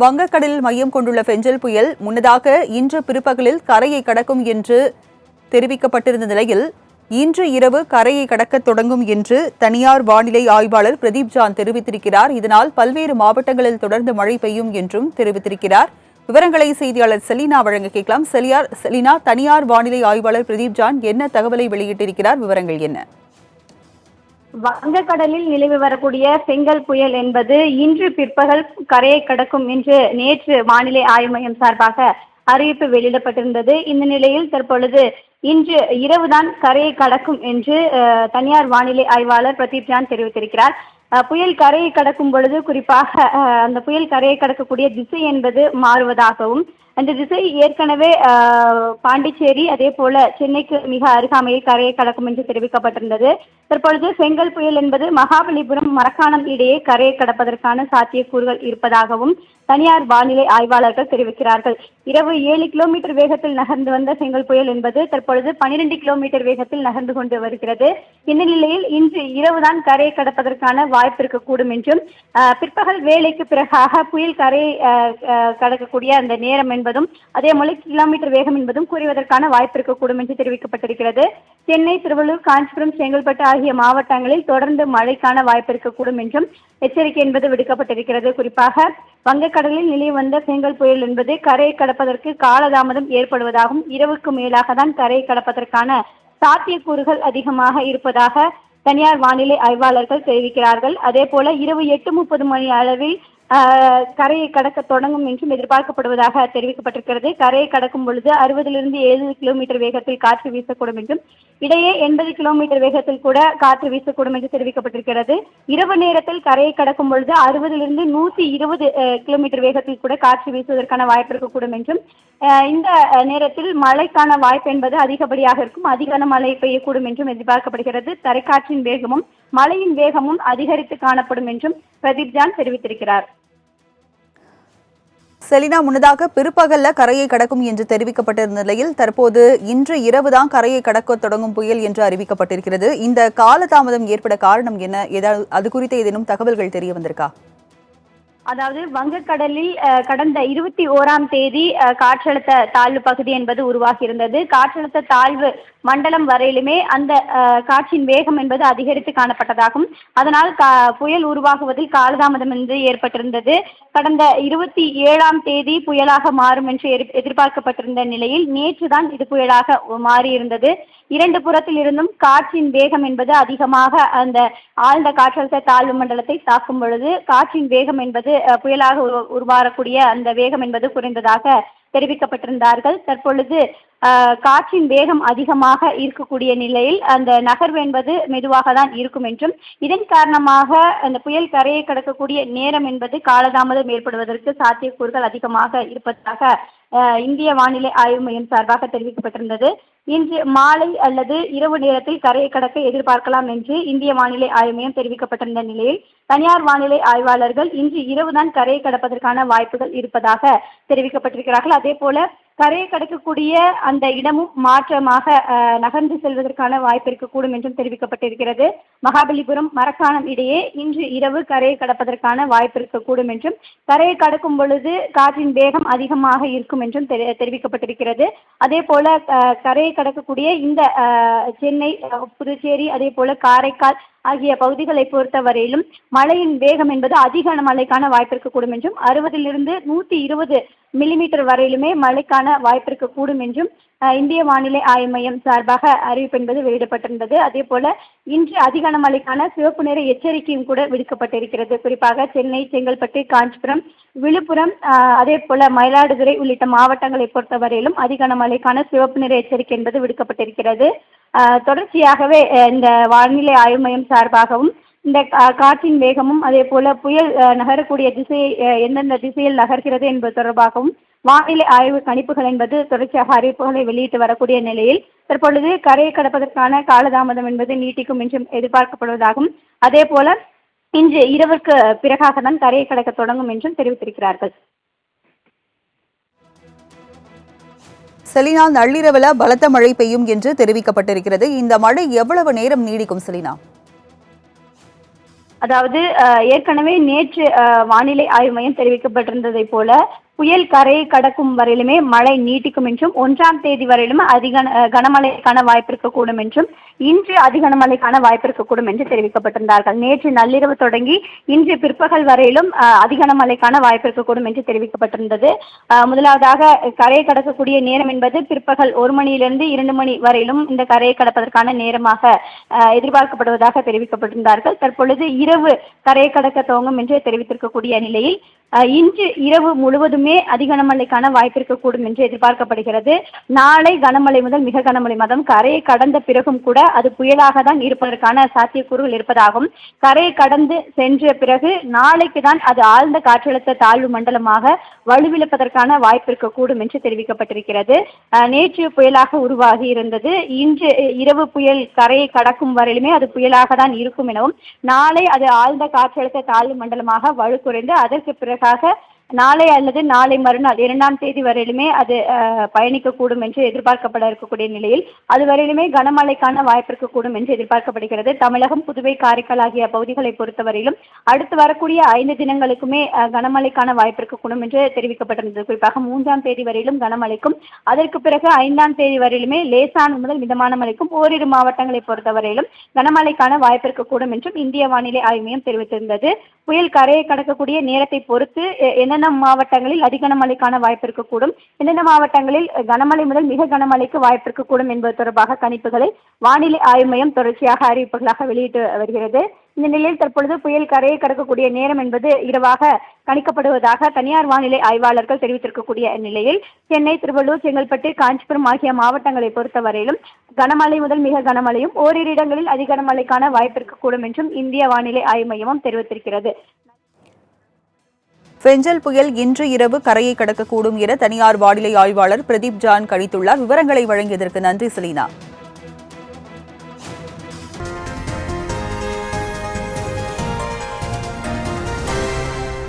வங்கக்கடலில் மையம் கொண்டுள்ள பெஞ்சல் புயல் முன்னதாக இன்று பிற்பகலில் கரையை கடக்கும் என்று தெரிவிக்கப்பட்டிருந்த நிலையில் இன்று இரவு கரையை கடக்க தொடங்கும் என்று தனியார் வானிலை ஆய்வாளர் பிரதீப் ஜான் தெரிவித்திருக்கிறார். இதனால் பல்வேறு மாவட்டங்களில் தொடர்ந்து மழை பெய்யும் என்றும் தெரிவித்திருக்கிறார். விவரங்களை செய்தியாளர் செலினா வழங்க கேட்கலாம். செலினா, தனியார் வானிலை ஆய்வாளர் பிரதீப் ஜான் என்ன தகவலை வெளியிட்டிருக்கிறார்? விவரங்கள் என்ன? வங்கக்கடலில் நிலவி வரக்கூடிய செங்கல் புயல் என்பது இன்று பிற்பகல் கரையை கடக்கும் என்று நேற்று வானிலை ஆய்வு மையம் சார்பாக அறிவிப்பு வெளியிடப்பட்டிருந்தது. இந்த நிலையில் தற்பொழுது இன்று இரவுதான் கரையை கடக்கும் என்று தனியார் வானிலை ஆய்வாளர் பிரதீப் ஜான் தெரிவித்திருக்கிறார். புயல் கரையை கடக்கும் பொழுது குறிப்பாக அந்த புயல் கரையை கடக்கக்கூடிய திசை என்பது மாறுவதாகவும், அந்த திசை ஏற்கனவே பாண்டிச்சேரி அதே போல சென்னைக்கு மிக அருகாமையில் கரையை கடக்கும் என்று தெரிவிக்கப்பட்டிருந்தது. தற்பொழுது செங்கல் புயல் என்பது மகாபலிபுரம் மரக்காணம் இடையே கரையை கடப்பதற்கான சாத்தியக்கூறுகள் இருப்பதாகவும் தனியார் வானிலை ஆய்வாளர்கள் தெரிவிக்கிறார்கள். இரவு 7 கிலோமீட்டர் வேகத்தில் நகர்ந்து வந்த செங்கல் புயல் என்பது தற்பொழுது 12 கிலோமீட்டர் வேகத்தில் நகர்ந்து கொண்டு வருகிறது. இந்த நிலையில் இன்று இரவுதான் கரையை கடப்பதற்கான வாய்ப்பு இருக்கக்கூடும் என்றும், பிற்பகல் வேளைக்கு பிறகாக புயல் கரையை கடக்கக்கூடிய அந்த நேரம் என்பதும் அதே போல கிலோமீட்டர் வேகம் என்பதும் குறைவதற்கான வாய்ப்பு இருக்கக்கூடும் என்று தெரிவிக்கப்பட்டிருக்கிறது. சென்னை, திருவள்ளூர், காஞ்சிபுரம், செங்கல்பட்டு ஆகிய மாவட்டங்களில் தொடர்ந்து மழைக்கான வாய்ப்பு இருக்கக்கூடும் என்றும் எச்சரிக்கை என்பது விடுக்கப்பட்டிருக்கிறது. குறிப்பாக வங்கக்கடலில் நிலவி வந்த செங்கல் புயல் என்பது கரையை கடப்பதற்கு காலதாமதம் ஏற்படுவதாகவும், இரவுக்கு மேலாக தான் கரையை கடப்பதற்கான சாத்தியக்கூறுகள் அதிகமாக இருப்பதாக தனியார் வானிலை ஆய்வாளர்கள் தெரிவிக்கிறார்கள். அதே போல இரவு 8:30 மணி அளவில் கரையை கடக்க தொடங்கும் என்றும் எதிர்பார்க்கப்படுவதாக தெரிவிக்கப்பட்டிருக்கிறது. கரையை கடக்கும் பொழுது 60லிருந்து 70 கிலோமீட்டர் வேகத்தில் காற்று வீசக்கூடும் என்றும், இடையே 80 கிலோமீட்டர் வேகத்தில் கூட காற்று வீசக்கூடும் என்று தெரிவிக்கப்பட்டிருக்கிறது. இரவு நேரத்தில் கரையை கடக்கும் பொழுது 60லிருந்து 120 கிலோமீட்டர் வேகத்தில் கூட காற்று வீசுவதற்கான வாய்ப்பு இருக்கக்கூடும் என்றும், இந்த நேரத்தில் மழைக்கான வாய்ப்பு என்பது அதிகப்படியாக இருக்கும், அதிக மழை பெய்யக்கூடும் என்றும் எதிர்பார்க்கப்படுகிறது. தரைக்காற்றின் வேகமும் மழையின் வேகமும் அதிகரித்து காணப்படும் என்றும் பிரதீப் ஜான் தெரிவித்திருக்கிறார். செலினா, முன்னதாக பிற்பகல்ல கரையை கடக்கும் என்று தெரிவிக்கப்பட்டிருந்த நிலையில் தற்போது இன்று இரவுதான் கரையை கடக்க தொடங்கும் புயல் என்று அறிவிக்கப்பட்டிருக்கிறது. இந்த காலதாமதம் ஏற்பட காரணம் என்ன? ஏதாவது அது குறித்த ஏதேனும் தகவல்கள் தெரிய வந்திருக்கா? அதாவது வங்கக்கடலில் கடந்த 21ஆம் தேதி காற்றழுத்த தாழ்வு பகுதி என்பது உருவாகி இருந்தது. காற்றழுத்த தாழ்வு மண்டலம் வரையிலுமே அந்த காற்றின் வேகம் என்பது அதிகரித்து காணப்பட்டதாகும். அதனால் புயல் உருவாகுவதில் காலதாமதம் என்று ஏற்பட்டிருந்தது. கடந்த 27ஆம் தேதி புயலாக மாறும் என்று எதிர்பார்க்கப்பட்டிருந்த நிலையில் நேற்றுதான் இது புயலாக மாறியிருந்தது. இரண்டு புறத்தில் இருந்தும் காற்றின் வேகம் என்பது அதிகமாக அந்த ஆழ்ந்த காற்றழுத்த தாழ்வு மண்டலத்தை தாக்கும் பொழுது காற்றின் வேகம் என்பது புயலாக உருவாகக்கூடிய அந்த வேகம் என்பது குறைந்ததாக தெரிவிக்கப்பட்டிருந்தார்கள். தற்பொழுது காற்றின் வேகம் அதிகமாக இருக்கக்கூடிய நிலையில் அந்த நகர்வு என்பது மெதுவாக தான் இருக்கும் என்றும், இதன் காரணமாக அந்த புயல் கரையை கடக்கக்கூடிய நேரம் என்பது காலதாமதம் ஏற்படுவதற்கு சாத்தியக்கூறுகள் அதிகமாக இருப்பதாக இந்திய வானிலை ஆய்வு மையம் சார்பாக தெரிவிக்கப்பட்டிருந்தது. இன்று மாலை அல்லது இரவு நேரத்தில் கரையை கடக்க எதிர்பார்க்கலாம் என்று இந்திய வானிலை ஆய்வு மையம் தெரிவிக்கப்பட்டிருந்த நிலையில் தனியார் வானிலை ஆய்வாளர்கள் இன்று இரவுதான் கரையை கடப்பதற்கான வாய்ப்புகள் இருப்பதாக தெரிவிக்கப்பட்டிருக்கிறார்கள். அதே போல கரையை கடக்கக்கூடிய அந்த இடமும் மாற்றமாக நகர்ந்து செல்வதற்கான வாய்ப்பு இருக்கக்கூடும் என்றும் தெரிவிக்கப்பட்டிருக்கிறது. மகாபலிபுரம் மரக்காணம் இடையே இன்று இரவு கரையை கடப்பதற்கான வாய்ப்பு இருக்கக்கூடும் என்றும், கரையை கடக்கும் பொழுது காற்றின் வேகம் அதிகமாக இருக்கும் என்றும் தெரிவிக்கப்பட்டிருக்கிறது. அதே போல கரையை கடக்கக்கூடிய இந்த சென்னை, புதுச்சேரி, அதே போல காரைக்கால் ஆகிய பகுதிகளை பொறுத்தவரையிலும் மழையின் வேகம் என்பது அதிக மழைக்கான வாய்ப்பு இருக்கக்கூடும் என்றும், 60லிருந்து 120 மில்லிமீட்டர் வரையிலுமே மழைக்கான வாய்ப்பு இருக்கக்கூடும் என்றும் இந்திய வானிலை ஆய்வு மையம் சார்பாக அறிவிப்பு என்பது வெளியிடப்பட்டிருந்தது. அதே போல இன்று அதிக மழைக்கான சிவப்பு நிற எச்சரிக்கையும் கூட விடுக்கப்பட்டிருக்கிறது. குறிப்பாக சென்னை, செங்கல்பட்டு, காஞ்சிபுரம், விழுப்புரம், அதே போல மயிலாடுதுறை உள்ளிட்ட மாவட்டங்களை பொறுத்தவரையிலும் அதிக மழைக்கான சிவப்பு நிற எச்சரிக்கை என்பது விடுக்கப்பட்டிருக்கிறது. தொடர்ச்சியாகவே இந்த வானிலை ஆய்வு மையம் சார்பாகவும் இந்த காற்றின் வேகமும் அதே போல புயல் நகரக்கூடிய திசையை எந்தெந்த திசையில் நகர்கிறது என்பது தொடர்பாகவும் வானிலை ஆய்வு கணிப்புகள் என்பது தொடர்ச்சியாக அறிவிப்புகளை வெளியிட்டு வரக்கூடிய நிலையில் தற்பொழுது கரையை கடப்பதற்கான காலதாமதம் என்பது நீட்டிக்கும் என்றும் எதிர்பார்க்கப்படுவதாகவும், அதே போல இன்று இரவுக்கு பிறகாக தான் கரையை கடக்க தொடங்கும் என்றும் தெரிவித்திருக்கிறார்கள். செலினா, நள்ளிரவுல பலத்த மழை பெய்யும் என்று தெரிவிக்கப்பட்டிருக்கிறது. இந்த மழை எவ்வளவு நேரம் நீடிக்கும் செலினா? அதாவது ஏற்கனவே நேற்று வானிலை ஆய்வு மையம் தெரிவிக்கப்பட்டிருந்ததை போல புயல் கரையை கடக்கும் வரையிலுமே மழை நீட்டிக்கும் என்றும் 1ஆம் தேதி வரையிலும் கனமழைக்கான வாய்ப்பு இருக்கக்கூடும் என்றும் இன்று அதிகனமழைக்கான வாய்ப்பு இருக்கக்கூடும் என்று தெரிவிக்கப்பட்டிருந்தார்கள். நேற்று நள்ளிரவு தொடங்கி இன்று பிற்பகல் வரையிலும் அதிகனமழைக்கான வாய்ப்பு இருக்கக்கூடும் என்று தெரிவிக்கப்பட்டிருந்தது. முதலாவதாக கரையை கடக்கக்கூடிய நேரம் என்பது பிற்பகல் 1 மணியிலிருந்து 2 மணி வரையிலும் இந்த கரையை கடப்பதற்கான நேரமாக எதிர்பார்க்கப்படுவதாக தெரிவிக்கப்பட்டிருந்தார்கள். தற்பொழுது இரவு கரையை கடக்க துவங்கும் என்று தெரிவித்திருக்கக்கூடிய நிலையில் இன்று இரவு முழுவதுமே அதிகனமழைக்கான வாய்ப்பு இருக்கக்கூடும் என்று எதிர்பார்க்கப்படுகிறது. நாளை கனமழை முதல் மிக கனமழை கரையை கடந்த பிறகும் கூட அது புயலாக தான் இருப்பதற்கான சாத்தியக்கூறுகள் இருப்பதாகவும், கரையை கடந்து சென்ற பிறகு நாளைக்கு தான் அது ஆழ்ந்த காற்றழுத்த தாழ்வு மண்டலமாக வலுவிழப்பதற்கான வாய்ப்பு இருக்கக்கூடும் என்று தெரிவிக்கப்பட்டிருக்கிறது. நேற்று புயலாக உருவாகி இருந்தது. இன்று இரவு புயல் கரையை கடக்கும் வரையிலுமே அது புயலாக தான் இருக்கும் எனவும், நாளை அது ஆழ்ந்த காற்றழுத்த தாழ்வு மண்டலமாக வலுக்குறைந்து அதற்கு பிறகாக நாளை அல்லது நாளை மறுநாள் 2ஆம் தேதி வரையிலுமே அது பயணிக்கக்கூடும் என்று எதிர்பார்க்கப்பட இருக்கக்கூடிய நிலையில் அது வரையிலுமே கனமழைக்கான வாய்ப்பு இருக்கக்கூடும் என்று எதிர்பார்க்கப்படுகிறது. தமிழகம், புதுவை, காரைக்கால் ஆகிய பகுதிகளை பொறுத்தவரையிலும் அடுத்து வரக்கூடிய 5 தினங்களுக்குமே கனமழைக்கான வாய்ப்பு இருக்கக்கூடும் என்று தெரிவிக்கப்பட்டிருந்தது. குறிப்பாக 3ஆம் தேதி வரையிலும் கனமழைக்கும், அதற்கு பிறகு 5ஆம் தேதி வரையிலுமே லேசான முதல் மிதமான மழைக்கும் ஓரிரு மாவட்டங்களை பொறுத்தவரையிலும் கனமழைக்கான வாய்ப்பு இருக்கக்கூடும் என்றும் இந்திய வானிலை ஆய்வு மையம் தெரிவித்திருந்தது. புயல் கரையை கடக்கக்கூடிய நேரத்தை பொறுத்து என்னென்ன மாவட்டங்களில் அதிகனமழைக்கான வாய்ப்பு இருக்கக்கூடும், என்னென்ன மாவட்டங்களில் கனமழை முதல் மிக கனமழைக்கு வாய்ப்பு இருக்கக்கூடும் என்பது தொடர்பாக கணிப்புகளை வானிலை ஆய்வு மையம் தொடர்ச்சியாக அறிவிப்புகளாக வெளியிட்டு வருகிறது. இந்த நிலையில் தற்பொழுது புயல் கரையை கடக்கக்கூடிய நேரம் என்பது இரவாக கணிக்கப்படுவதாக தனியார் வானிலை ஆய்வாளர்கள் தெரிவித்திருக்கக்கூடிய நிலையில் சென்னை, திருவள்ளூர், செங்கல்பட்டு, காஞ்சிபுரம் ஆகிய மாவட்டங்களை பொறுத்தவரையிலும் கனமழை முதல் மிக கனமழையும் ஓரிரு இடங்களில் அதிகனமழைக்கான வாய்ப்பு இருக்கக்கூடும் என்றும் இந்திய வானிலை ஆய்வு மையமும் தெரிவித்திருக்கிறது. ஃபெஞ்சல் புயல் இன்று இரவு கரையை கடக்கக்கூடும் என தனியார் வானிலை ஆய்வாளர் பிரதீப் ஜான் கணித்துள்ளார். விவரங்களை வழங்கியதற்கு நன்றி செலீனா.